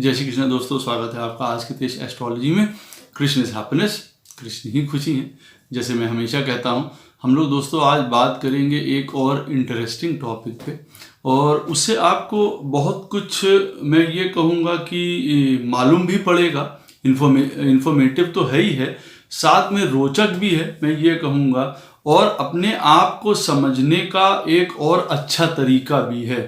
जय श्री कृष्ण दोस्तों, स्वागत है आपका आज के तेज एस्ट्रोलॉजी में। कृष्ण इज हैप्पीनेस, कृष्ण ही खुशी है। जैसे मैं हमेशा कहता हूँ, हम लोग दोस्तों आज बात करेंगे एक और इंटरेस्टिंग टॉपिक पे, और उससे आपको बहुत कुछ मैं ये कहूँगा कि मालूम भी पड़ेगा। इन्फॉर्मेटिव तो है ही है, साथ में रोचक भी है मैं ये कहूँगा, और अपने आप को समझने का एक और अच्छा तरीका भी है।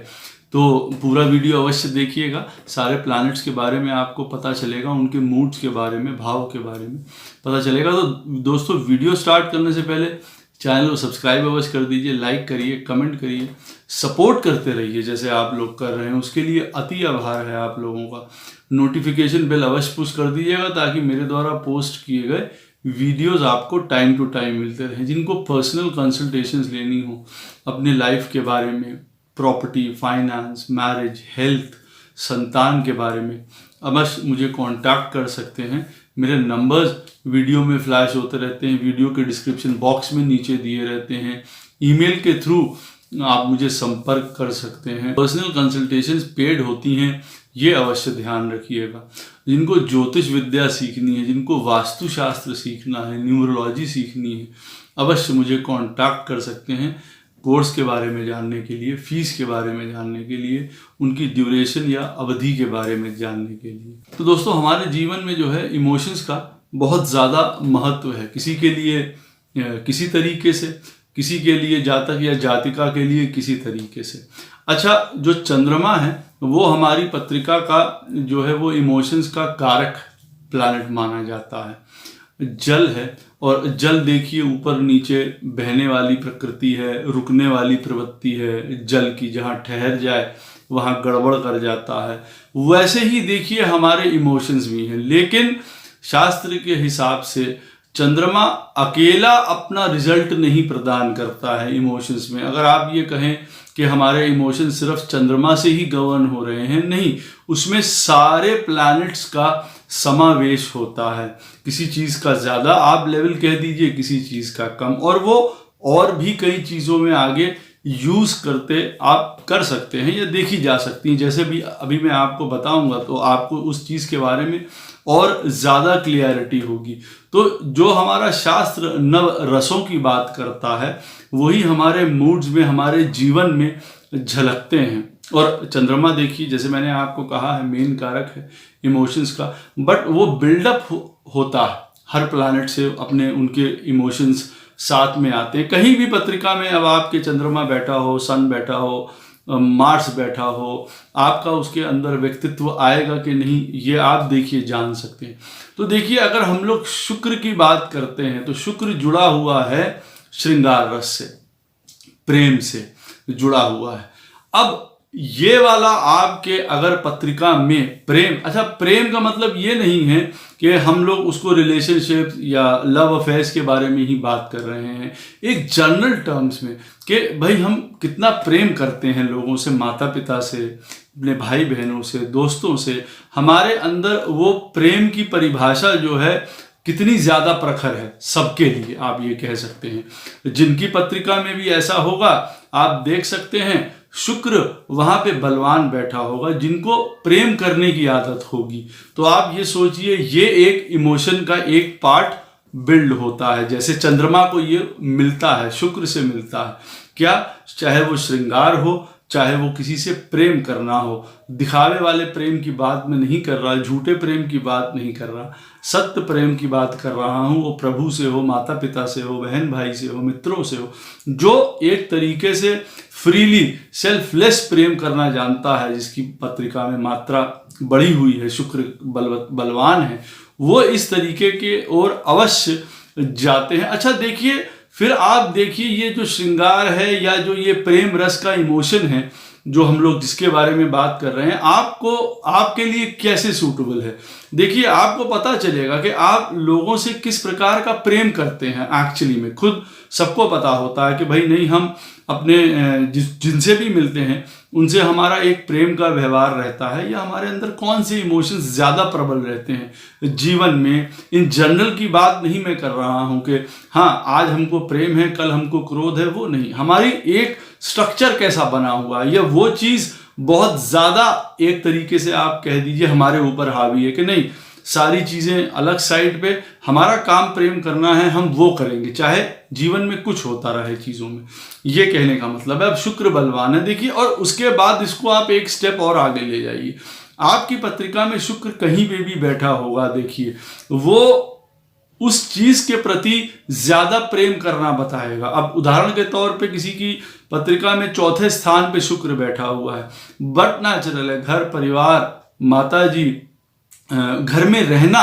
तो पूरा वीडियो अवश्य देखिएगा। सारे प्लैनेट्स के बारे में आपको पता चलेगा, उनके मूड्स के बारे में, भाव के बारे में पता चलेगा। तो दोस्तों वीडियो स्टार्ट करने से पहले चैनल को सब्सक्राइब अवश्य कर दीजिए, लाइक करिए, कमेंट करिए, सपोर्ट करते रहिए जैसे आप लोग कर रहे हैं। उसके लिए अति आभार है आप लोगों का। नोटिफिकेशन बेल अवश्य पुश कर दीजिएगा ताकि मेरे द्वारा पोस्ट किए गए वीडियोस आपको टाइम टू टाइम मिलते रहें। जिनको पर्सनल कंसल्टेशंस लेनी हो अपने लाइफ के बारे में, प्रॉपर्टी, फाइनेंस, मैरिज, हेल्थ, संतान के बारे में, अवश्य मुझे कांटेक्ट कर सकते हैं। मेरे नंबर्स वीडियो में फ्लैश होते रहते हैं, वीडियो के डिस्क्रिप्शन बॉक्स में नीचे दिए रहते हैं। ईमेल के थ्रू आप मुझे संपर्क कर सकते हैं। पर्सनल कंसल्टेशंस पेड होती हैं, ये अवश्य ध्यान रखिएगा। जिनको ज्योतिष विद्या सीखनी है, जिनको वास्तुशास्त्र सीखना है, न्यूमरोलॉजी सीखनी है, अवश्य मुझे कांटेक्ट कर सकते हैं। कोर्स के बारे में जानने के लिए, फीस के बारे में जानने के लिए, उनकी ड्यूरेशन या अवधि के बारे में जानने के लिए। तो दोस्तों हमारे जीवन में जो है इमोशंस का बहुत ज़्यादा महत्व है। किसी के लिए किसी तरीके से, किसी के लिए जातक या जातिका के लिए किसी तरीके से। अच्छा, जो चंद्रमा है वो हमारी पत्रिका का जो है वो इमोशंस का कारक प्लैनेट माना जाता है। जल है, और जल देखिए ऊपर नीचे बहने वाली प्रकृति है, रुकने वाली प्रवृत्ति है जल की। जहाँ ठहर जाए वहाँ गड़बड़ कर जाता है। वैसे ही देखिए हमारे इमोशंस भी हैं, लेकिन शास्त्र के हिसाब से चंद्रमा अकेला अपना रिजल्ट नहीं प्रदान करता है इमोशंस में। अगर आप ये कहें कि हमारे इमोशन सिर्फ चंद्रमा से ही गवर्न हो रहे हैं, नहीं, उसमें सारे प्लैनेट्स का समावेश होता है। किसी चीज़ का ज़्यादा आप लेवल कह दीजिए, किसी चीज़ का कम, और वो और भी कई चीज़ों में आगे यूज़ करते आप कर सकते हैं या देखी जा सकती हैं। जैसे भी अभी मैं आपको बताऊंगा तो आपको उस चीज़ के बारे में और ज़्यादा क्लियरिटी होगी। तो जो हमारा शास्त्र नव रसों की बात करता है वही हमारे मूड्स में, हमारे जीवन में झलकते हैं। और चंद्रमा देखिए, जैसे मैंने आपको कहा है, मेन कारक है इमोशंस का, बट वो बिल्डअप होता है हर प्लैनेट से। अपने उनके इमोशंस साथ में आते हैं। कहीं भी पत्रिका में अब आपके चंद्रमा बैठा हो, सन बैठा हो, मार्स बैठा हो, आपका उसके अंदर व्यक्तित्व आएगा कि नहीं, ये आप देखिए, जान सकते हैं। तो देखिए, अगर हम लोग शुक्र की बात करते हैं तो शुक्र जुड़ा हुआ है श्रृंगार रस से, प्रेम से जुड़ा हुआ है। अब ये वाला आपके अगर पत्रिका में प्रेम, अच्छा प्रेम का मतलब ये नहीं है कि हम लोग उसको रिलेशनशिप या लव अफेयर्स के बारे में ही बात कर रहे हैं, एक जनरल टर्म्स में कि भाई हम कितना प्रेम करते हैं लोगों से, माता पिता से, अपने भाई बहनों से, दोस्तों से। हमारे अंदर वो प्रेम की परिभाषा जो है कितनी ज़्यादा प्रखर है सबके लिए, आप ये कह सकते हैं। जिनकी पत्रिका में भी ऐसा होगा आप देख सकते हैं, शुक्र वहां पे बलवान बैठा होगा, जिनको प्रेम करने की आदत होगी। तो आप ये सोचिए, ये एक इमोशन का एक पार्ट बिल्ड होता है। जैसे चंद्रमा को ये मिलता है, शुक्र से मिलता है क्या, चाहे वो श्रृंगार हो, चाहे वो किसी से प्रेम करना हो। दिखावे वाले प्रेम की बात मैं नहीं कर रहा, झूठे प्रेम की बात नहीं कर रहा, सत्य प्रेम की बात कर रहा हूँ। वो प्रभु से हो, माता पिता से हो, बहन भाई से हो, मित्रों से हो, जो एक तरीके से फ्रीली सेल्फलेस प्रेम करना जानता है, जिसकी पत्रिका में मात्रा बढ़ी हुई है, शुक्र बलवान है, वो इस तरीके के ओर अवश्य जाते हैं। अच्छा देखिए, फिर आप देखिए, ये जो श्रृंगार है या जो ये प्रेम रस का इमोशन है जो हम लोग जिसके बारे में बात कर रहे हैं, आपको आपके लिए कैसे सूटेबल है। देखिए, आपको पता चलेगा कि आप लोगों से किस प्रकार का प्रेम करते हैं। एक्चुअली में खुद सबको पता होता है कि भाई नहीं, हम अपने जिनसे भी मिलते हैं उनसे हमारा एक प्रेम का व्यवहार रहता है, या हमारे अंदर कौन से इमोशंस ज़्यादा प्रबल रहते हैं जीवन में। इन जनरल की बात नहीं मैं कर रहा हूँ कि हाँ आज हमको प्रेम है, कल हमको क्रोध है, वो नहीं। हमारी एक स्ट्रक्चर कैसा बना हुआ है, या वो चीज़ बहुत ज़्यादा एक तरीके से आप कह दीजिए हमारे ऊपर हावी है कि नहीं, सारी चीज़ें अलग साइड पे, हमारा काम प्रेम करना है, हम वो करेंगे चाहे जीवन में कुछ होता रहे चीज़ों में। ये कहने का मतलब है। अब शुक्र बलवान है देखिए, और उसके बाद इसको आप एक स्टेप और आगे ले जाइए। आपकी पत्रिका में शुक्र कहीं पे भी बैठा होगा, देखिए वो उस चीज के प्रति ज्यादा प्रेम करना बताएगा। अब उदाहरण के तौर पे किसी की पत्रिका में चौथे स्थान पे शुक्र बैठा हुआ है, बट नेचुरल है, घर परिवार, माता जी, घर में रहना,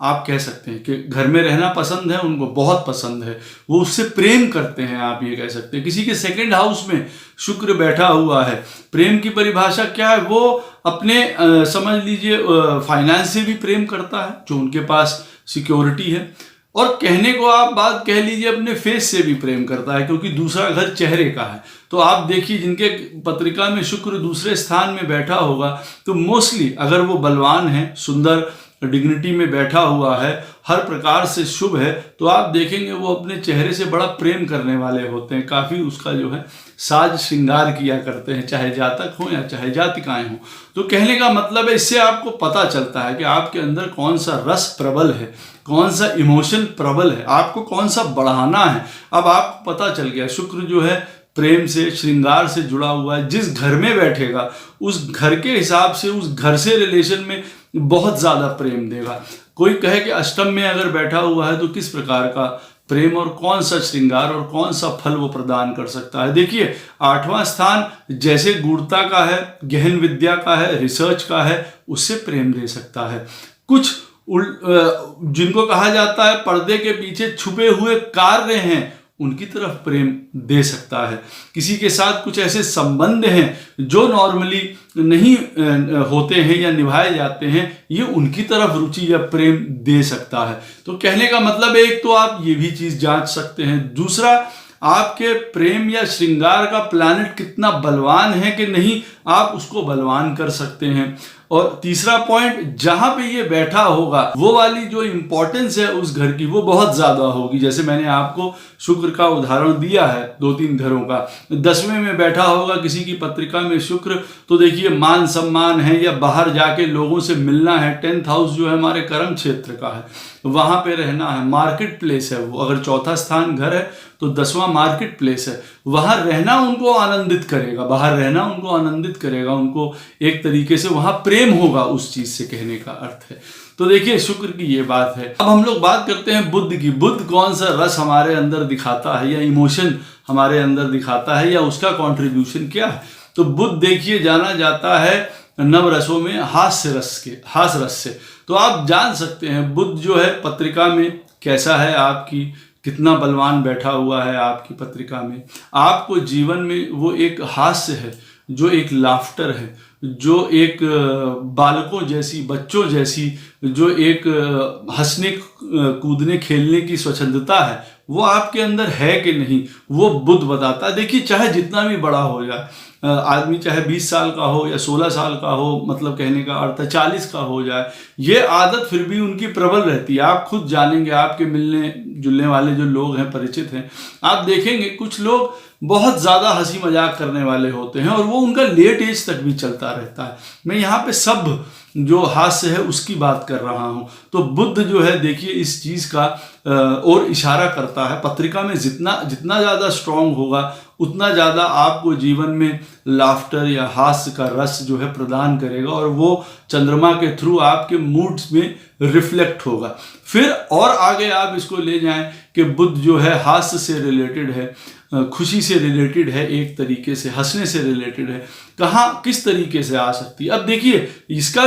आप कह सकते हैं कि घर में रहना पसंद है उनको, बहुत पसंद है, वो उससे प्रेम करते हैं, आप ये कह सकते हैं। किसी के सेकंड हाउस में शुक्र बैठा हुआ है, प्रेम की परिभाषा क्या है, वो अपने समझ लीजिए फाइनेंस से भी प्रेम करता है, जो उनके पास सिक्योरिटी है, और कहने को आप बात कह लीजिए अपने फेस से भी प्रेम करता है, क्योंकि दूसरा घर चेहरे का है। तो आप देखिए जिनके पत्रिका में शुक्र दूसरे स्थान में बैठा होगा, तो मोस्टली अगर वो बलवान है, सुंदर डिग्निटी में बैठा हुआ है, हर प्रकार से शुभ है, तो आप देखेंगे वो अपने चेहरे से बड़ा प्रेम करने वाले होते हैं, काफ़ी उसका जो है साज श्रृंगार किया करते हैं, चाहे जातक हो या चाहे जातिकाएं हो। तो कहने का मतलब है, इससे आपको पता चलता है कि आपके अंदर कौन सा रस प्रबल है, कौन सा इमोशन प्रबल है, आपको कौन सा बढ़ाना है। अब आपको पता चल गया शुक्र जो है प्रेम से, श्रृंगार से जुड़ा हुआ है। जिस घर में बैठेगा उस घर के हिसाब से, उस घर से रिलेशन में बहुत ज़्यादा प्रेम देगा। कोई कहे कि अष्टम में अगर बैठा हुआ है तो किस प्रकार का प्रेम और कौन सा श्रृंगार और कौन सा फल वो प्रदान कर सकता है। देखिए 8वां स्थान जैसे गूढ़ता का है, गहन विद्या का है, रिसर्च का है, उससे प्रेम दे सकता है। कुछ जिनको कहा जाता है पर्दे के पीछे छुपे हुए कार्य हैं, उनकी तरफ प्रेम दे सकता है। किसी के साथ कुछ ऐसे संबंध हैं जो नॉर्मली नहीं होते हैं या निभाए जाते हैं, ये उनकी तरफ रुचि या प्रेम दे सकता है। तो कहने का मतलब एक तो आप ये भी चीज जांच सकते हैं, दूसरा आपके प्रेम या श्रृंगार का प्लैनेट कितना बलवान है कि नहीं, आप उसको बलवान कर सकते हैं। और तीसरा पॉइंट, जहां पे ये बैठा होगा वो वाली जो इंपॉर्टेंस है उस घर की वो बहुत ज्यादा होगी। जैसे मैंने आपको शुक्र का उदाहरण दिया है 2-3 घरों का। 10वें में बैठा होगा किसी की पत्रिका में शुक्र, तो देखिए मान सम्मान है या बाहर जाके लोगों से मिलना है। 10th हाउस जो है हमारे कर्म क्षेत्र का है, वहां पे रहना है, मार्केट प्लेस है वो। अगर चौथा स्थान घर है तो 10वां मार्केट प्लेस है, वहां रहना उनको आनंदित करेगा, बाहर रहना उनको आनंदित करेगा, उनको एक तरीके से वहां प्रेम होगा उस चीज से, कहने का अर्थ है। तो देखिए शुक्र की ये बात है। अब हम लोग बात करते हैं बुध की। बुध कौन सा रस हमारे अंदर दिखाता है या इमोशन हमारे अंदर दिखाता है या उसका कॉन्ट्रीब्यूशन क्या है। तो बुध देखिए जाना जाता है नव रसों में हास्य रस से। तो आप जान सकते हैं बुध जो है पत्रिका में कैसा है, आपकी कितना बलवान बैठा हुआ है आपकी पत्रिका में। आपको जीवन में वो एक हास्य है, जो एक लाफ्टर है, जो एक बालकों जैसी, बच्चों जैसी, जो एक हंसने कूदने खेलने की स्वच्छंदता है, वो आपके अंदर है कि नहीं, वो बुध बताता है। देखिए चाहे जितना भी बड़ा हो जाए आदमी, चाहे 20 साल का हो या 16 साल का हो, मतलब कहने का अर्थ है 40 का हो जाए, ये आदत फिर भी उनकी प्रबल रहती है। आप खुद जानेंगे, आपके मिलने जुलने वाले जो लोग हैं, परिचित हैं, आप देखेंगे कुछ लोग बहुत ज़्यादा हंसी मजाक करने वाले होते हैं और वो उनका लेट एज तक भी चलता रहता है। मैं यहाँ पे सब जो हास्य है उसकी बात कर रहा हूँ। तो बुध जो है देखिए इस चीज़ का और इशारा करता है। पत्रिका में जितना ज़्यादा स्ट्रांग होगा उतना ज़्यादा आपको जीवन में लाफ्टर या हास्य का रस जो है प्रदान करेगा, और वो चंद्रमा के थ्रू आपके मूड्स में रिफ्लेक्ट होगा। फिर और आगे आप इसको ले जाएं कि बुध जो है हास्य से रिलेटेड है, खुशी से रिलेटेड है, एक तरीके से हंसने से रिलेटेड है। कहाँ किस तरीके से आ सकती है। अब देखिए इसका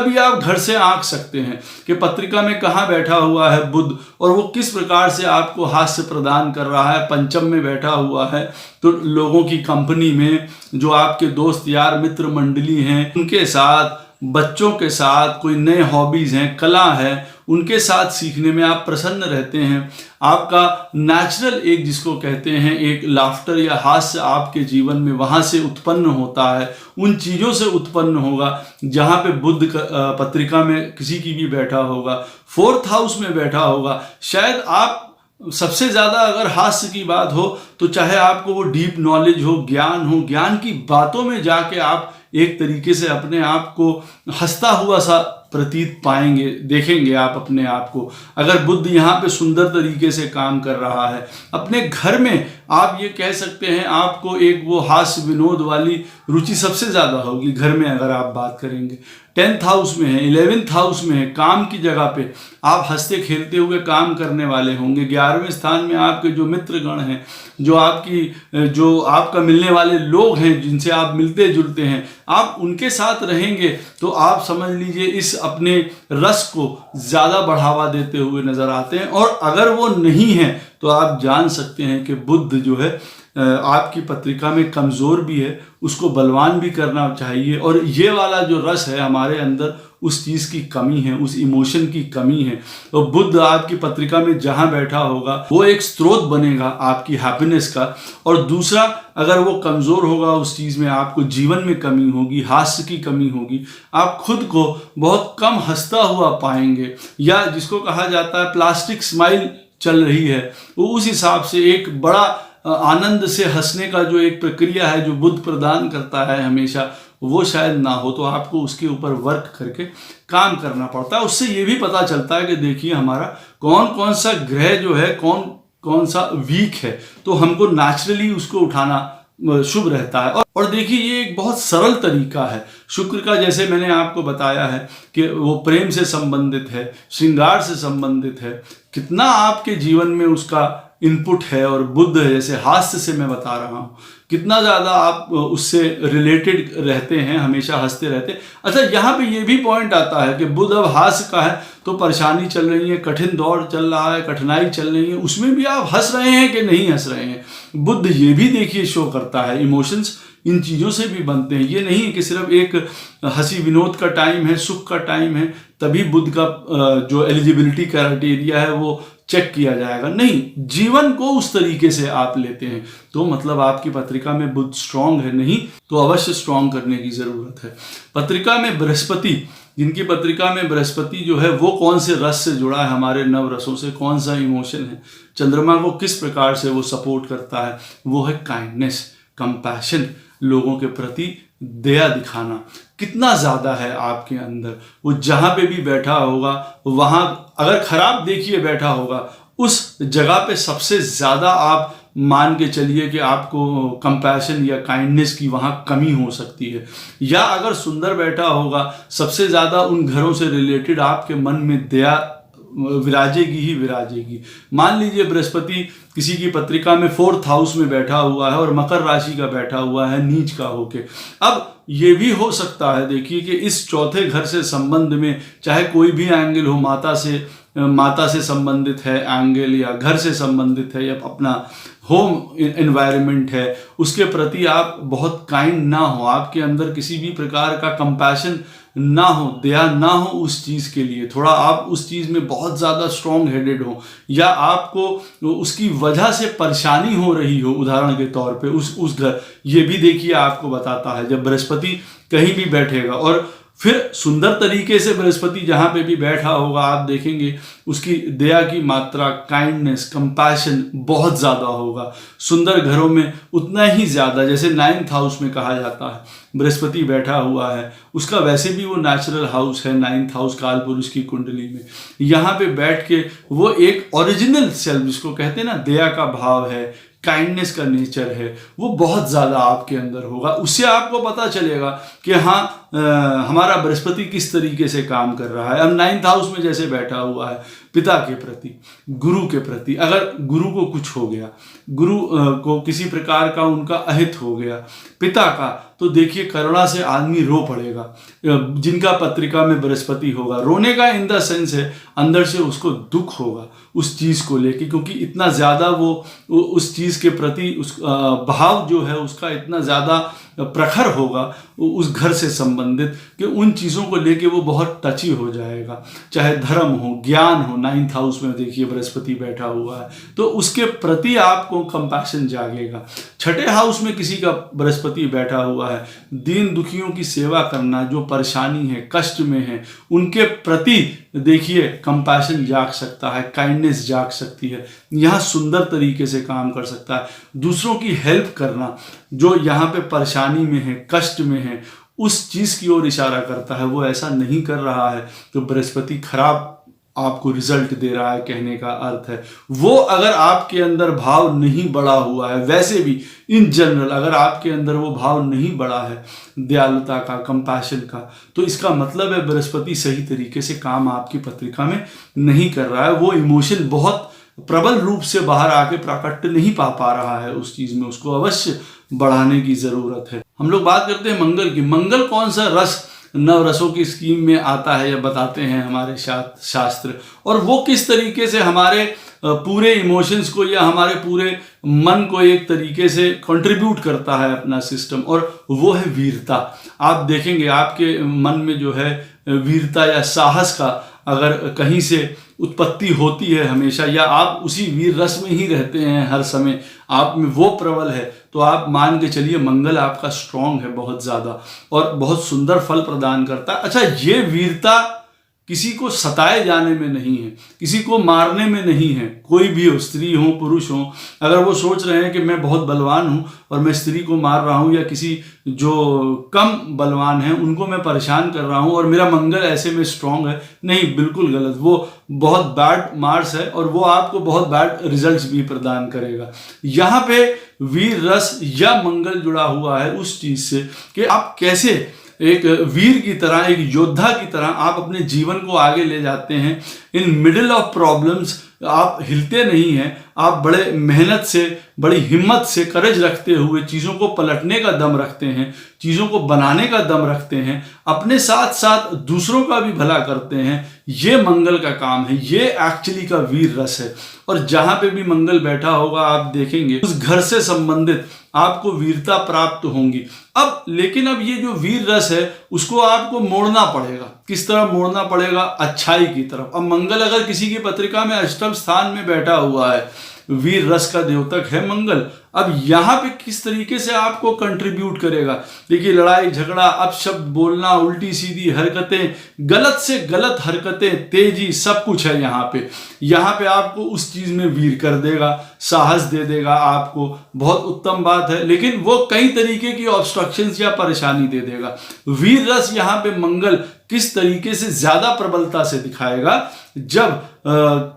भी आप घर से आंक सकते हैं कि पत्रिका में कहाँ बैठा हुआ है बुध और वो किस प्रकार से आपको हास्य प्रदान कर रहा है। पंचम में बैठा हुआ है तो लोगों की कंपनी में, जो आपके दोस्त यार मित्र मंडली हैं, उनके साथ, बच्चों के साथ, कोई नए हॉबीज हैं, कला है, उनके साथ सीखने में आप प्रसन्न रहते हैं। आपका नेचुरल एक जिसको कहते हैं एक लाफ्टर या हास्य आपके जीवन में वहाँ से उत्पन्न होता है, उन चीज़ों से उत्पन्न होगा जहाँ पे बुध पत्रिका में किसी की भी बैठा होगा। 4th हाउस में बैठा होगा, शायद आप सबसे ज़्यादा अगर हास्य की बात हो तो चाहे आपको वो डीप नॉलेज हो, ज्ञान की बातों में जाके आप एक तरीके से अपने आप को हंसता हुआ सा प्रतीत पाएंगे, देखेंगे आप अपने आप को। अगर बुध यहाँ पे सुंदर तरीके से काम कर रहा है अपने घर में, आप ये कह सकते हैं आपको एक वो हास्य विनोद वाली रुचि सबसे ज़्यादा होगी घर में। अगर आप बात करेंगे 10th हाउस में है, 11th हाउस में है, काम की जगह पे आप हंसते खेलते हुए काम करने वाले होंगे। 11वें स्थान में आपके जो मित्रगण हैं, जो आपका मिलने वाले लोग हैं, जिनसे आप मिलते जुलते हैं, आप उनके साथ रहेंगे तो आप समझ लीजिए इस अपने रस को ज़्यादा बढ़ावा देते हुए नज़र आते हैं। और अगर वो नहीं है तो आप जान सकते हैं कि बुध जो है आपकी पत्रिका में कमज़ोर भी है, उसको बलवान भी करना चाहिए। और ये वाला जो रस है हमारे अंदर, उस चीज़ की कमी है, उस इमोशन की कमी है। तो बुध आपकी पत्रिका में जहाँ बैठा होगा वो एक स्रोत बनेगा आपकी हैप्पीनेस का। और दूसरा, अगर वो कमज़ोर होगा उस चीज़ में, आपको जीवन में कमी होगी, हास्य की कमी होगी, आप खुद को बहुत कम हंसता हुआ पाएंगे, या जिसको कहा जाता है प्लास्टिक स्माइल चल रही है, वो उस हिसाब से एक बड़ा आनंद से हंसने का जो एक प्रक्रिया है जो बुध प्रदान करता है हमेशा, वो शायद ना हो। तो आपको उसके ऊपर वर्क करके काम करना पड़ता है। उससे ये भी पता चलता है कि देखिए हमारा कौन कौन सा ग्रह जो है कौन कौन सा वीक है, तो हमको नेचुरली उसको उठाना शुभ रहता है। और देखिए ये एक बहुत सरल तरीका है। शुक्र का, जैसे मैंने आपको बताया है कि वो प्रेम से संबंधित है, श्रृंगार से संबंधित है, कितना आपके जीवन में उसका इनपुट है। और बुध जैसे हास्य से मैं बता रहा हूँ, कितना ज़्यादा आप उससे रिलेटेड रहते हैं, हमेशा हंसते रहते हैं। अच्छा, यहाँ पे ये भी पॉइंट आता है कि बुध अब हास्य का है तो परेशानी चल रही है, कठिन दौर चल रहा है, कठिनाई चल रही है, उसमें भी आप हंस रहे हैं कि नहीं हंस रहे हैं। बुध ये भी देखिए शो करता है, इमोशंस इन चीज़ों से भी बनते हैं। ये नहीं है कि सिर्फ एक हंसी विनोद का टाइम है, सुख का टाइम है, तभी बुध का जो एलिजिबिलिटी क्राइटेरिया है वो चेक किया जाएगा। नहीं, जीवन को उस तरीके से आप लेते हैं तो मतलब आपकी पत्रिका में बुध स्ट्रांग है। नहीं तो अवश्य स्ट्रांग करने की जरूरत है। पत्रिका में बृहस्पति, जिनकी पत्रिका में बृहस्पति जो है वो कौन से रस से जुड़ा है, हमारे नव रसों से, कौन सा इमोशन है, चंद्रमा को किस प्रकार से वो सपोर्ट करता है, वो है काइंडनेस, कंपैशन, लोगों के प्रति दया दिखाना कितना ज़्यादा है आपके अंदर। वो जहाँ पे भी बैठा होगा, वहाँ अगर खराब देखिए बैठा होगा, उस जगह पे सबसे ज़्यादा आप मान के चलिए कि आपको कंपैशन या काइंडनेस की वहाँ कमी हो सकती है। या अगर सुंदर बैठा होगा, सबसे ज़्यादा उन घरों से रिलेटेड आपके मन में दया विराजेगी ही विराजेगी। मान लीजिए बृहस्पति किसी की पत्रिका में 4th हाउस में बैठा हुआ है और मकर राशि का बैठा हुआ है नीच का होके। अब ये भी हो सकता है देखिए कि इस चौथे घर से संबंध में चाहे कोई भी एंगल हो, माता से संबंधित है एंगल, या घर से संबंधित है, या अपना होम एनवायरनमेंट है, उसके प्रति आप बहुत काइंड ना हो, आपके अंदर किसी भी प्रकार का कंपैशन ना हो, दया ना हो उस चीज़ के लिए, थोड़ा आप उस चीज़ में बहुत ज़्यादा स्ट्रॉन्ग हेडेड हो, या आपको उसकी वजह से परेशानी हो रही हो, उदाहरण के तौर पे उस घर, ये भी देखिए आपको बताता है जब बृहस्पति कहीं भी बैठेगा। और फिर सुंदर तरीके से बृहस्पति जहाँ पे भी बैठा होगा, आप देखेंगे उसकी दया की मात्रा, काइंडनेस, कंपैशन बहुत ज़्यादा होगा। सुंदर घरों में उतना ही ज़्यादा, जैसे 9th हाउस में कहा जाता है बृहस्पति बैठा हुआ है, उसका वैसे भी वो नेचुरल हाउस है 9th हाउस काल पुरुष की कुंडली में। यहाँ पे बैठ के वो एक ओरिजिनल सेल्फ, जिसको कहते हैं ना दया का भाव है, काइंडनेस का नेचर है, वो बहुत ज़्यादा आपके अंदर होगा। उससे आपको पता चलेगा कि हाँ हमारा बृहस्पति किस तरीके से काम कर रहा है। अब 9th हाउस में जैसे बैठा हुआ है, पिता के प्रति, गुरु के प्रति, अगर गुरु को कुछ हो गया, गुरु को किसी प्रकार का उनका अहित हो गया, पिता का, तो देखिए करुणा से आदमी रो पड़ेगा। जिनका पत्रिका में बृहस्पति होगा, रोने का इन द सेंस है अंदर से उसको दुख होगा उस चीज़ को लेके, क्योंकि इतना ज़्यादा वो उस चीज़ के प्रति उस भाव जो है उसका इतना ज़्यादा प्रखर होगा उस घर से संबंधित, कि उन चीज़ों को लेके वो बहुत टची हो जाएगा। चाहे धर्म हो, ज्ञान हो, 9th हाउस में देखिए बृहस्पति बैठा हुआ है, तो उसके प्रति आपको कंपैशन जागेगा। छठे हाउस में किसी का बृहस्पति बैठा हुआ है, दीन दुखियों की सेवा करना, जो परेशानी है, कष्ट में है, उनके प्रति देखिए कंपैशन जाग सकता है, काइंडनेस जाग सकती है, यहाँ सुंदर तरीके से काम कर सकता है। दूसरों की हेल्प करना, जो यहाँ पे परेशानी में है, कष्ट में है, उस चीज़ की ओर इशारा करता है। वो ऐसा नहीं कर रहा है तो बृहस्पति खराब आपको रिजल्ट दे रहा है, कहने का अर्थ है। वो अगर आपके अंदर भाव नहीं बढ़ा हुआ है, वैसे भी इन जनरल अगर आपके अंदर वो भाव नहीं बढ़ा है दयालुता का, कंपैशन का, तो इसका मतलब है बृहस्पति सही तरीके से काम आपकी पत्रिका में नहीं कर रहा है। वो इमोशन बहुत प्रबल रूप से बाहर आके प्राकट्य नहीं पा रहा है उस चीज में, उसको अवश्य बढ़ाने की जरूरत है। हम लोग बात करते हैं मंगल की। मंगल कौन सा रस नव रसों की स्कीम में आता है या बताते हैं हमारे शास्त्र, और वो किस तरीके से हमारे पूरे इमोशंस को या हमारे पूरे मन को एक तरीके से कंट्रीब्यूट करता है अपना सिस्टम, और वो है वीरता। आप देखेंगे आपके मन में जो है वीरता या साहस का अगर कहीं से उत्पत्ति होती है हमेशा, या आप उसी वीर रस में ही रहते हैं हर समय, आप में वो प्रबल है, तो आप मान के चलिए मंगल आपका स्ट्रांग है बहुत ज़्यादा और बहुत सुंदर फल प्रदान करता है। अच्छा, ये वीरता किसी को सताए जाने में नहीं है, किसी को मारने में नहीं है। कोई भी हो, स्त्री हो पुरुष हो, अगर वो सोच रहे हैं कि मैं बहुत बलवान हूँ और मैं स्त्री को मार रहा हूँ, या किसी जो कम बलवान है उनको मैं परेशान कर रहा हूँ और मेरा मंगल ऐसे में स्ट्रांग है, नहीं, बिल्कुल गलत। वो बहुत बैड मार्स है और वो आपको बहुत बैड रिजल्ट्स भी प्रदान करेगा। यहाँ पे वीर रस या मंगल जुड़ा हुआ है उस चीज से कि आप कैसे एक वीर की तरह, एक योद्धा की तरह आप अपने जीवन को आगे ले जाते हैं। इन मिडिल ऑफ प्रॉब्लम्स आप हिलते नहीं हैं, आप बड़े मेहनत से, बड़ी हिम्मत से, करेज रखते हुए चीज़ों को पलटने का दम रखते हैं, चीज़ों को बनाने का दम रखते हैं, अपने साथ साथ दूसरों का भी भला करते हैं। ये मंगल का काम है, ये एक्चुअली का वीर रस है। और जहाँ पे भी मंगल बैठा होगा आप देखेंगे उस घर से संबंधित आपको वीरता प्राप्त होंगी। अब लेकिन अब ये जो वीर रस है उसको आपको मोड़ना पड़ेगा। किस तरह मोड़ना पड़ेगा? अच्छाई की तरफ। अब मंगल अगर किसी की पत्रिका में अष्टम स्थान में बैठा हुआ है, वीर रस का द्योतक है मंगल, अब यहाँ पे किस तरीके से आपको कंट्रीब्यूट करेगा? देखिए, लड़ाई झगड़ा, अपशब्द बोलना, उल्टी सीधी हरकतें, गलत से गलत हरकतें, तेजी, सब कुछ है यहाँ पे। यहाँ पे आपको उस चीज में वीर कर देगा, साहस दे देगा आपको, बहुत उत्तम बात है। लेकिन वो कई तरीके की ऑब्स्ट्रक्शंस या परेशानी दे देगा। वीर रस यहाँ पे मंगल किस तरीके से ज्यादा प्रबलता से दिखाएगा? जब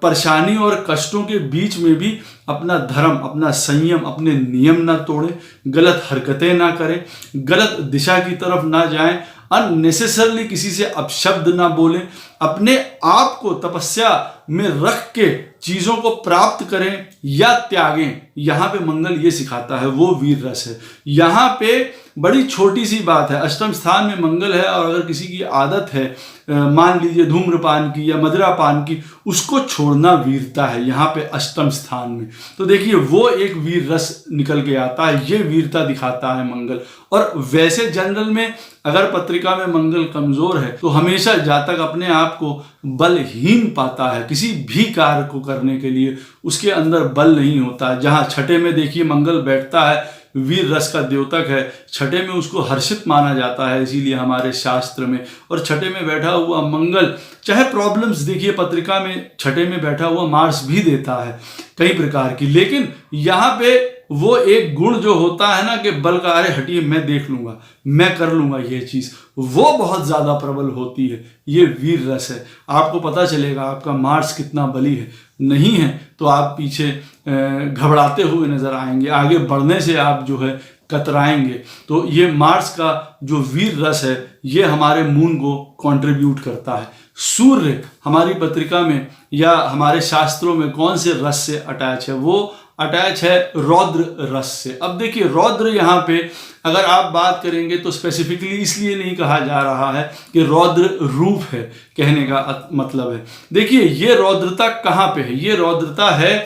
परेशानी और कष्टों के बीच में भी अपना धर्म, अपना संयम, अपने नियम ना तोड़े, गलत हरकतें ना करें, गलत दिशा की तरफ ना जाएं, अननेसेसरली किसी से अपशब्द ना बोलें, अपने आप को तपस्या में रख के चीजों को प्राप्त करें या त्यागें। यहाँ पे मंगल ये सिखाता है, वो वीर रस है। यहाँ पे बड़ी छोटी सी बात है, अष्टम स्थान में मंगल है और अगर किसी की आदत है मान लीजिए धूम्रपान की या मदिरापान की, उसको छोड़ना वीरता है यहाँ पे अष्टम स्थान में। तो देखिए, वो एक वीर रस निकल के आता है, ये वीरता दिखाता है मंगल। और वैसे जनरल में अगर पत्रिका में मंगल कमजोर है तो हमेशा जातक अपने आप को बलहीन पाता है, किसी भी कार्य को करने के लिए उसके अंदर बल नहीं होता। जहाँ छठे में देखिए मंगल बैठता है, वीर रस का द्योतक है, छठे में उसको हर्षित माना जाता है इसीलिए हमारे शास्त्र में। और छठे में बैठा हुआ मंगल, चाहे प्रॉब्लम्स देखिए पत्रिका में छठे में बैठा हुआ मार्स भी देता है कई प्रकार की, लेकिन यहाँ पे वो एक गुण जो होता है ना कि बल का, अरे हटिए मैं देख लूंगा, मैं कर लूंगा ये चीज, वो बहुत ज्यादा प्रबल होती है। ये वीर रस है। आपको पता चलेगा आपका मार्स कितना बली है। नहीं है तो आप पीछे घबराते हुए नजर आएंगे, आगे बढ़ने से आप जो है कतराएंगे। तो ये मार्स का जो वीर रस है ये हमारे मून को कंट्रीब्यूट करता है। सूर्य हमारी पत्रिका में या हमारे शास्त्रों में कौन से रस से अटैच है? वो अटैच है रौद्र रस से। अब देखिए, रौद्र यहाँ पे अगर आप बात करेंगे तो स्पेसिफिकली इसलिए नहीं कहा जा रहा है कि रौद्र रूप है, कहने का मतलब है। देखिए, ये रौद्रता कहाँ पे है? ये रौद्रता है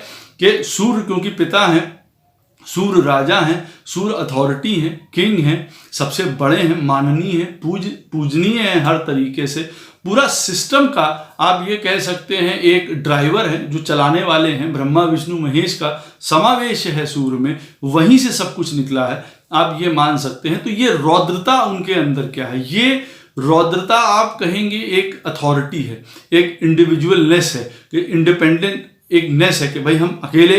कि सूर्य क्योंकि पिता हैं, सूर्य राजा हैं, सूर्य अथॉरिटी हैं, किंग हैं, सबसे बड़े हैं, माननीय हैं, पूजनीय हैं हर तरीके से, पूरा सिस्टम का आप ये कह सकते हैं एक ड्राइवर है, जो चलाने वाले हैं, ब्रह्मा विष्णु महेश का समावेश है सूर्य में, वहीं से सब कुछ निकला है, आप ये मान सकते हैं। तो ये रौद्रता उनके अंदर क्या है, ये रौद्रता आप कहेंगे एक अथॉरिटी है, एक इंडिविजुअलनेस है, इंडिपेंडेंट एक नेस है कि भाई हम अकेले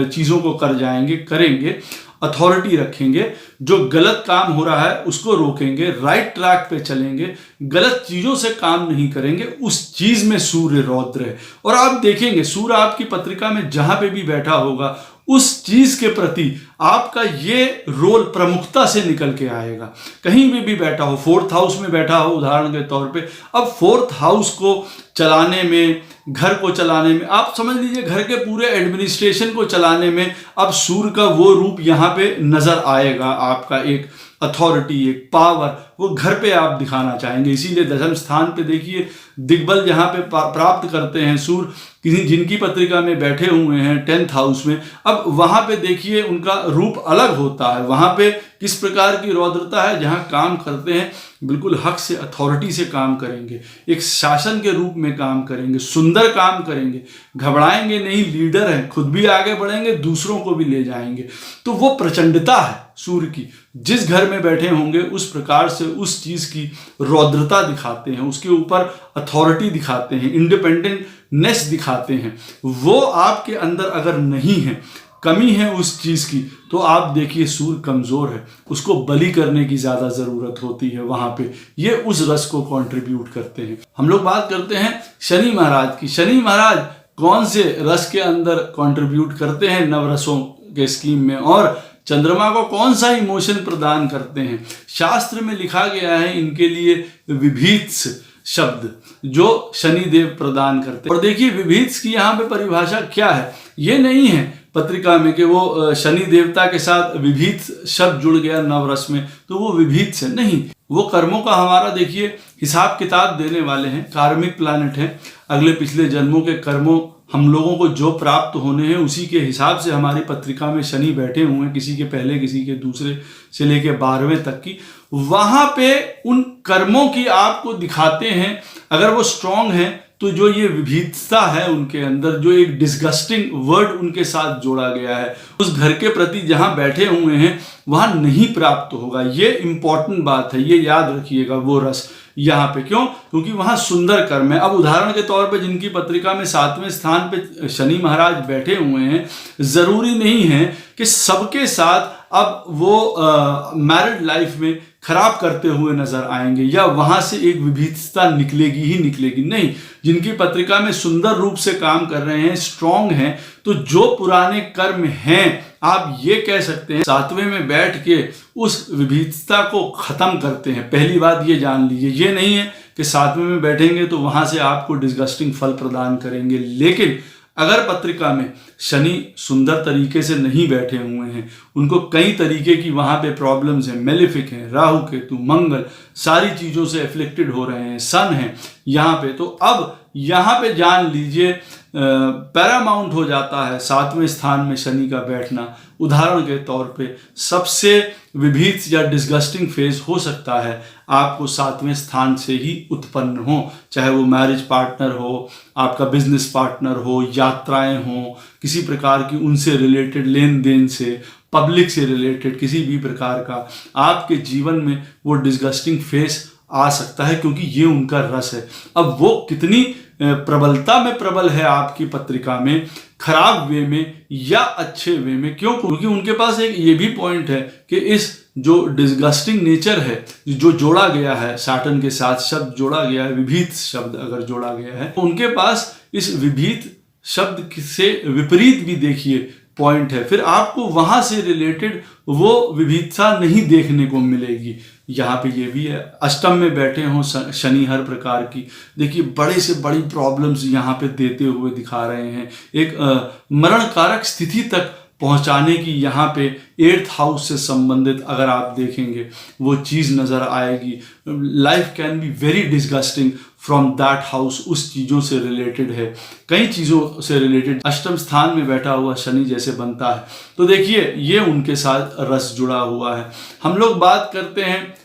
चीज़ों को कर जाएंगे, करेंगे, अथॉरिटी रखेंगे, जो गलत काम हो रहा है उसको रोकेंगे, राइट ट्रैक पे चलेंगे, गलत चीज़ों से काम नहीं करेंगे, उस चीज़ में सूर्य रौद्र है। और आप देखेंगे सूर्य आपकी पत्रिका में जहां पे भी बैठा होगा उस चीज के प्रति आपका ये रोल प्रमुखता से निकल के आएगा। कहीं भी बैठा हो, 4th हाउस में बैठा हो उदाहरण के तौर पे, अब 4th हाउस को चलाने में, घर को चलाने में, आप समझ लीजिए घर के पूरे एडमिनिस्ट्रेशन को चलाने में अब सूर्य का वो रूप यहाँ पे नजर आएगा। आपका एक अथॉरिटी, एक पावर, वो घर पे आप दिखाना चाहेंगे। इसीलिए 10वें स्थान पे देखिए दिग्बल जहाँ पे प्राप्त करते हैं सूर्य, किसी जिनकी पत्रिका में बैठे हुए हैं 10th हाउस में, अब वहां पे देखिए उनका रूप अलग होता है। वहां पे किस प्रकार की रौद्रता है, जहां काम करते हैं बिल्कुल हक से, अथॉरिटी से काम करेंगे, एक शासन के रूप में काम करेंगे, सुंदर काम करेंगे, घबराएंगे नहीं, लीडर हैं, खुद भी आगे बढ़ेंगे, दूसरों को भी ले जाएंगे। तो वो प्रचंडता है सूर्य की, जिस घर में बैठे होंगे उस प्रकार से उस चीज की रौद्रता दिखाते हैं, उसके ऊपर अथॉरिटी दिखाते हैं, इंडिपेंडेंटनेस दिखाते हैं। वो आपके अंदर अगर नहीं है, कमी है उस चीज की, तो आप देखिए सूर्य कमजोर है, उसको बलि करने की ज्यादा जरूरत होती है। वहां पे ये उस रस को कंट्रीब्यूट करते हैं। हम लोग बात करते हैं शनि महाराज की। शनि महाराज कौन से रस के अंदर कंट्रीब्यूट करते हैं नवरसों के स्कीम में, और चंद्रमा को कौन सा इमोशन प्रदान करते हैं। शास्त्र में लिखा गया है इनके लिए विभीत्स शब्द जो शनि देव प्रदान करते हैं। और देखिए विभीत्स की यहाँ पे परिभाषा क्या है, ये नहीं है पत्रिका में कि वो शनि देवता के साथ विभीत शब्द जुड़ गया नवरस में तो वो विभीत से नहीं, वो कर्मों का हमारा देखिए हिसाब किताब देने वाले हैं, कार्मिक प्लैनेट हैं। अगले पिछले जन्मों के कर्मों हम लोगों को जो प्राप्त होने हैं उसी के हिसाब से हमारी पत्रिका में शनि बैठे हुए हैं, किसी के पहले किसी के दूसरे से लेके 12वें तक की। वहां पे उन कर्मों की आपको दिखाते हैं, अगर वो स्ट्रांग हैं तो जो ये विभिन्नता है उनके अंदर, जो एक डिस्गस्टिंग वर्ड उनके साथ जोड़ा गया है, उस घर के प्रति जहां बैठे हुए हैं वहां नहीं प्राप्त होगा। ये इंपॉर्टेंट बात है, ये याद रखिएगा वो रस यहाँ पे। क्यों? क्योंकि वहां सुंदर कर्म है। अब उदाहरण के तौर पे जिनकी पत्रिका में 7वें स्थान पे शनि महाराज बैठे हुए हैं, जरूरी नहीं है कि सबके साथ अब वो मैरिड लाइफ में खराब करते हुए नजर आएंगे या वहां से एक विभिन्नता निकलेगी ही निकलेगी, नहीं। जिनकी पत्रिका में सुंदर रूप से काम कर रहे हैं, स्ट्रांग हैं, तो जो पुराने कर्म हैं आप ये कह सकते हैं 7वें में बैठ के उस विभिन्नता को खत्म करते हैं। पहली बात ये जान लीजिए, ये नहीं है कि 7वें में बैठेंगे तो वहां से आपको डिस्गस्टिंग फल प्रदान करेंगे। लेकिन अगर पत्रिका में शनि सुंदर तरीके से नहीं बैठे हुए हैं, उनको कई तरीके की वहां पे प्रॉब्लम्स हैं, मेलिफिक हैं, राहु केतु मंगल सारी चीजों से एफ्लिक्टेड हो रहे हैं, सन है यहाँ पे, तो अब यहाँ पे जान लीजिए पैरामाउंट हो जाता है 7वें स्थान में शनि का बैठना। उदाहरण के तौर पे सबसे विभीत या डिस्गस्टिंग फेज हो सकता है आपको 7वें स्थान से ही उत्पन्न हो, चाहे वो मैरिज पार्टनर हो, आपका बिजनेस पार्टनर हो, यात्राएं हो, किसी प्रकार की उनसे रिलेटेड लेन देन से, पब्लिक से रिलेटेड किसी भी प्रकार का आपके जीवन में वो डिस्गस्टिंग फेज आ सकता है, क्योंकि ये उनका रस है। अब वो कितनी प्रबलता में प्रबल है आपकी पत्रिका में, खराब वे में या अच्छे वे में, क्यों? क्योंकि उनके पास एक ये भी पॉइंट है कि इस जो डिस्गस्टिंग नेचर है जो जोड़ा गया है सैटर्न के साथ, शब्द जोड़ा गया है, विभीत शब्द अगर जोड़ा गया है, तो उनके पास इस विभीत शब्द से विपरीत भी देखिए पॉइंट है, फिर आपको वहां से रिलेटेड वो विविधता नहीं देखने को मिलेगी। यहाँ पे ये भी है, अष्टम में बैठे हों शनि हर प्रकार की, देखिए बड़े से बड़ी प्रॉब्लम्स यहाँ पे देते हुए दिखा रहे हैं, एक मरण कारक स्थिति तक पहुंचाने की यहाँ पे 8th हाउस से संबंधित अगर आप देखेंगे वो चीज़ नज़र आएगी। Life can be very disgusting from that house, उस चीज़ों से रिलेटेड है, कई चीज़ों से रिलेटेड अष्टम स्थान में बैठा हुआ शनि जैसे बनता है। तो देखिए ये उनके साथ रस जुड़ा हुआ है। हम लोग बात करते हैं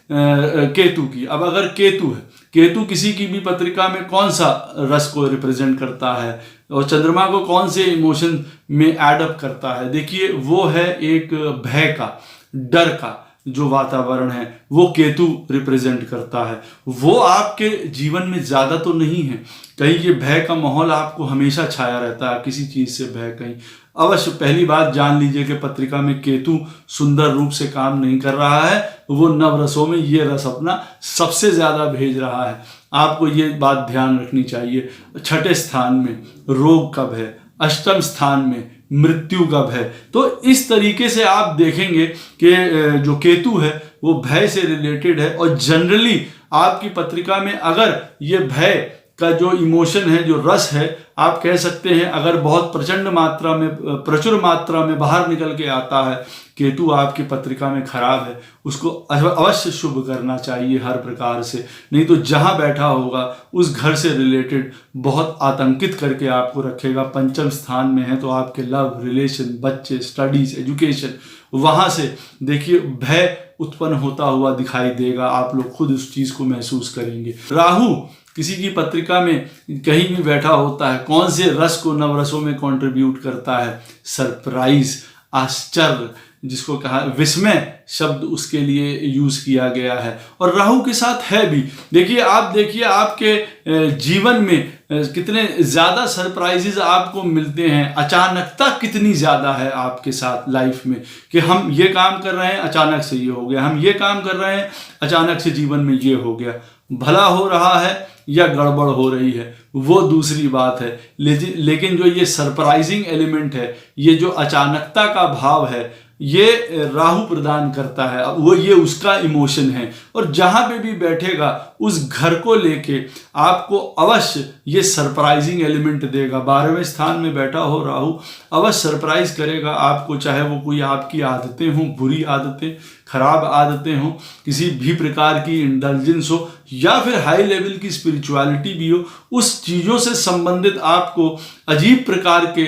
केतु की। अब अगर केतु है, केतु किसी की भी पत्रिका में कौन सा रस को रिप्रेजेंट करता है और चंद्रमा को कौन से इमोशन में एडअप करता है? देखिए वो है एक भय का, डर का जो वातावरण है वो केतु रिप्रेजेंट करता है। वो आपके जीवन में ज़्यादा तो नहीं है, कहीं ये भय का माहौल आपको हमेशा छाया रहता है, किसी चीज़ से भय। कहीं अवश्य पहली बात जान लीजिए कि पत्रिका में केतु सुंदर रूप से काम नहीं कर रहा है, वो नवरसों में ये रस अपना सबसे ज़्यादा भेज रहा है। आपको ये बात ध्यान रखनी चाहिए। छठे स्थान में रोग का भय, अष्टम स्थान में मृत्यु का भय। तो इस तरीके से आप देखेंगे कि जो केतु है वो भय से रिलेटेड है। और जनरली आपकी पत्रिका में अगर ये भय का जो इमोशन है, जो रस है, आप कह सकते हैं अगर बहुत प्रचुर मात्रा में बाहर निकल के आता है, केतु आपकी पत्रिका में खराब है, उसको अवश्य शुभ करना चाहिए हर प्रकार से। नहीं तो जहां बैठा होगा उस घर से रिलेटेड बहुत आतंकित करके आपको रखेगा। पंचम स्थान में है तो आपके लव, रिलेशन, बच्चे, स्टडीज, एजुकेशन, वहां से देखिए भय उत्पन्न होता हुआ दिखाई देगा। आप लोग खुद उस चीज को महसूस करेंगे। राहु किसी की पत्रिका में कहीं भी बैठा होता है, कौन से रस को नवरसों में कंट्रीब्यूट करता है? सरप्राइज, आश्चर्य, जिसको कहा विस्मय शब्द उसके लिए यूज किया गया है। और राहु के साथ है भी। देखिए आपके जीवन में कितने ज्यादा सरप्राइजेस आपको मिलते हैं, अचानकता कितनी ज्यादा है आपके साथ लाइफ में कि हम ये काम कर रहे हैं अचानक से ये हो गया, हम ये काम कर रहे हैं अचानक से जीवन में ये हो गया। भला हो रहा है या गड़बड़ हो रही है वो दूसरी बात है, लेकिन जो ये सरप्राइजिंग एलिमेंट है, ये जो अचानकता का भाव है, ये राहु प्रदान करता है। वो ये उसका इमोशन है। और जहां पे भी बैठेगा उस घर को लेके आपको अवश्य ये सरप्राइजिंग एलिमेंट देगा। 12वें स्थान में बैठा हो राहु, अवश्य सरप्राइज करेगा आपको, चाहे वो कोई आपकी आदतें हों, बुरी आदतें, खराब आदतें हों, किसी भी प्रकार की इंडल्जेंस हो या फिर हाई लेवल की स्पिरिचुअलिटी भी हो, उस चीज़ों से संबंधित आपको अजीब प्रकार के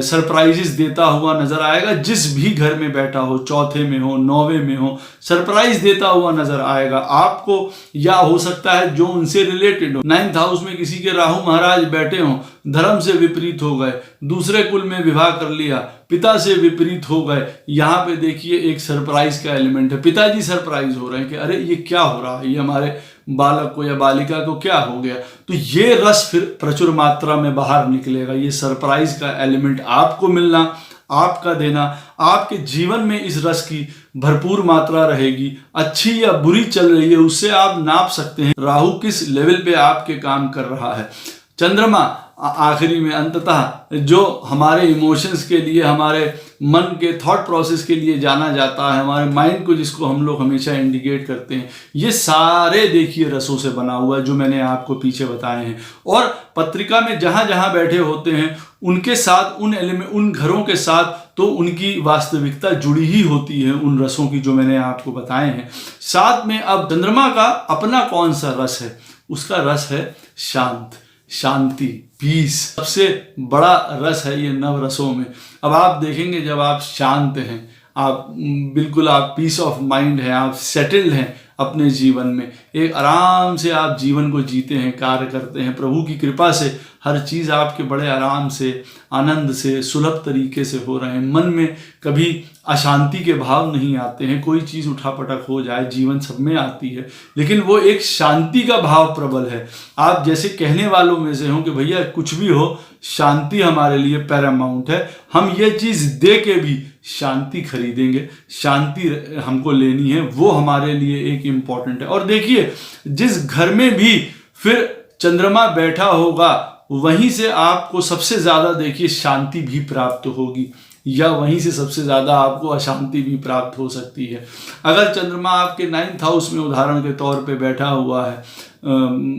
सरप्राइजेस देता हुआ नजर आएगा। जिस भी घर में बैठा हो, चौथे में हो, 9वें में हो, सरप्राइज देता हुआ नजर आएगा आपको। या हो सकता है जो उनसे रिलेटेड हो। 9th हाउस में किसी के राहु महाराज बैठे हों, धर्म से विपरीत हो गए, दूसरे कुल में विवाह कर लिया, पिता से विपरीत हो गए, यहाँ पे देखिए एक सरप्राइज का एलिमेंट है। पिताजी सरप्राइज हो रहे हैं कि अरे ये क्या हो रहा है, ये हमारे बालक को या बालिका को क्या हो गया। तो ये रस फिर प्रचुर मात्रा में बाहर निकलेगा। ये सरप्राइज का एलिमेंट आपको मिलना, आपका देना, आपके जीवन में इस रस की भरपूर मात्रा रहेगी। अच्छी या बुरी चल रही है उससे आप नाप सकते हैं राहु किस लेवल पे आपके काम कर रहा है। चंद्रमा आखिरी में अंततः जो हमारे इमोशंस के लिए, हमारे मन के थॉट प्रोसेस के लिए जाना जाता है, हमारे माइंड को जिसको हम लोग हमेशा इंडिकेट करते हैं, ये सारे देखिए रसों से बना हुआ है जो मैंने आपको पीछे बताए हैं। और पत्रिका में जहां जहां बैठे होते हैं उनके साथ, उन घरों के साथ तो उनकी वास्तविकता जुड़ी ही होती है उन रसों की जो मैंने आपको बताए हैं। साथ में अब चंद्रमा का अपना कौन सा रस है? उसका रस है शांत, शांति, पीस। सबसे बड़ा रस है ये नव रसों में। अब आप देखेंगे जब आप शांत हैं, आप बिल्कुल आप पीस ऑफ माइंड हैं, आप सेटल्ड हैं अपने जीवन में, एक आराम से आप जीवन को जीते हैं, कार्य करते हैं। प्रभु की कृपा से हर चीज़ आपके बड़े आराम से, आनंद से, सुलभ तरीके से हो रहे हैं। मन में कभी अशांति के भाव नहीं आते हैं। कोई चीज़ उठापटक हो जाए, जीवन सब में आती है, लेकिन वो एक शांति का भाव प्रबल है। आप जैसे कहने वालों में से हो कि भैया कुछ भी हो, शांति हमारे लिए पैरामाउंट है, हम ये चीज़ दे के भी शांति खरीदेंगे, शांति हमको लेनी है, वो हमारे लिए एक इम्पॉर्टेंट है। और देखिए जिस घर में भी फिर चंद्रमा बैठा होगा वहीं से आपको सबसे ज़्यादा देखिए शांति भी प्राप्त होगी, या वहीं से सबसे ज़्यादा आपको अशांति भी प्राप्त हो सकती है। अगर चंद्रमा आपके 9th हाउस में उदाहरण के तौर पे बैठा हुआ है,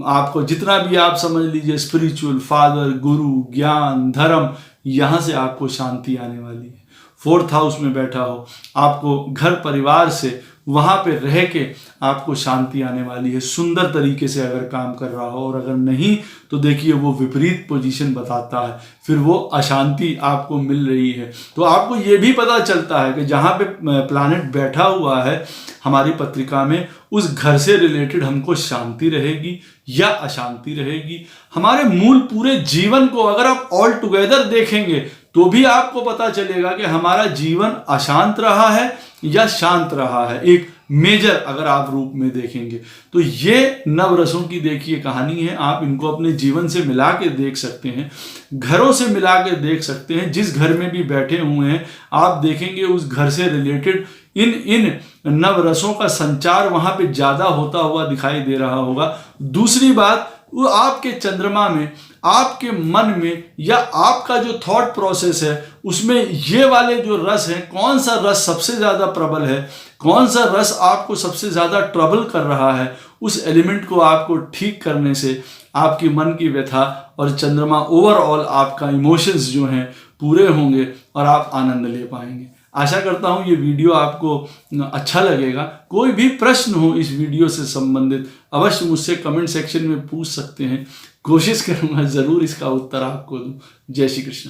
आपको जितना भी आप समझ लीजिए स्पिरिचुअल, फादर, गुरु, ज्ञान, धर्म, यहाँ से आपको शांति आने वाली है। 4th हाउस में बैठा हो, आपको घर परिवार से वहाँ पे रह के आपको शांति आने वाली है, सुंदर तरीके से अगर काम कर रहा हो। और अगर नहीं तो देखिए वो विपरीत पोजीशन बताता है, फिर वो अशांति आपको मिल रही है। तो आपको ये भी पता चलता है कि जहाँ पे प्लैनेट बैठा हुआ है हमारी पत्रिका में, उस घर से रिलेटेड हमको शांति रहेगी या अशांति रहेगी। हमारे मूल पूरे जीवन को अगर आप ऑल टुगेदर देखेंगे तो भी आपको पता चलेगा कि हमारा जीवन अशांत रहा है या शांत रहा है, एक मेजर अगर आप रूप में देखेंगे। तो ये नवरसों की देखिए कहानी है, आप इनको अपने जीवन से मिला के देख सकते हैं, घरों से मिला के देख सकते हैं। जिस घर में भी बैठे हुए हैं आप देखेंगे उस घर से रिलेटेड इन नवरसों का संचार वहां पे ज्यादा होता हुआ दिखाई दे रहा होगा। दूसरी बात, वो आपके चंद्रमा में, आपके मन में या आपका जो थॉट प्रोसेस है उसमें ये वाले जो रस हैं, कौन सा रस सबसे ज़्यादा प्रबल है, कौन सा रस आपको सबसे ज़्यादा ट्रबल कर रहा है, उस एलिमेंट को आपको ठीक करने से आपकी मन की व्यथा और चंद्रमा ओवरऑल आपका इमोशंस जो हैं पूरे होंगे और आप आनंद ले पाएंगे। आशा करता हूँ ये वीडियो आपको अच्छा लगेगा। कोई भी प्रश्न हो इस वीडियो से संबंधित अवश्य मुझसे कमेंट सेक्शन में पूछ सकते हैं, कोशिश करूँगा ज़रूर इसका उत्तर आपको दूँ। जय श्री कृष्ण।